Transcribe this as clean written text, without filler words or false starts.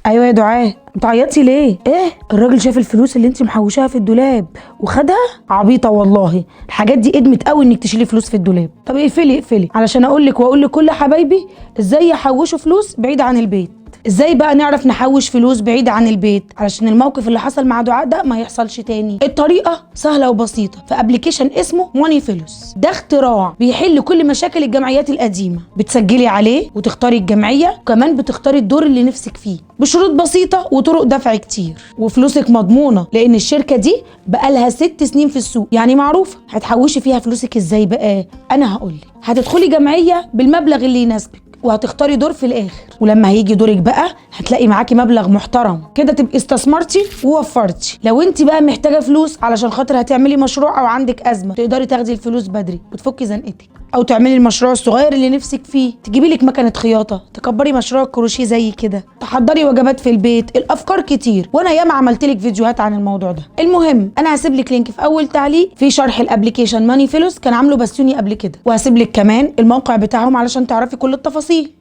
ايوه يا دعاء، بتعيطي ليه؟ ايه؟ الراجل شاف الفلوس اللي انت محوشاها في الدولاب وخدها؟ عبيطه والله، الحاجات دي ادمت قوي انك تشيلي فلوس في الدولاب. طب اقفلي علشان اقول لك واقول لكل حبايبي ازاي يحوشوا فلوس بعيد عن البيت. ازاي بقى نعرف نحوش فلوس بعيد عن البيت علشان الموقف اللي حصل مع دعاء ده ما يحصلش تاني؟ الطريقه سهله وبسيطه، في ابلكيشن اسمه موني فلوس. ده اختراع بيحل كل مشاكل الجمعيات القديمه. بتسجلي عليه وتختاري الجمعيه، وكمان بتختاري الدور اللي نفسك فيه بشروط بسيطه وطرق دفع كتير، وفلوسك مضمونه لان الشركه دي بقالها 6 سنين في السوق، يعني معروفه. هتحوشي فيها فلوسك ازاي بقى؟ انا هقولك. هتدخلي جمعيه بالمبلغ اللي يناسبك وهتختاري دور في الاخر، ولما هيجي دورك بقى هتلاقي معاكي مبلغ محترم كده، تبقي استثمرتي ووفرتي. لو انت بقى محتاجه فلوس علشان خاطر هتعملي مشروع او عندك ازمه، تقدري تاخدي الفلوس بدري وتفكي زنقتك، او تعملي المشروع الصغير اللي نفسك فيه، تجيبي لك مكنه خياطه، تكبري مشروع الكروشيه زي كده، تحضري وجبات في البيت. الافكار كتير وانا ياما عملت لك فيديوهات عن الموضوع ده. المهم انا هسيب لك لينك في اول تعليق في شرح الابلكيشن ماني فلوس، كان عامله بسيوني قبل كده، وهسيب لك كمان الموقع بتاعهم علشان تعرفي كل التفاصيل.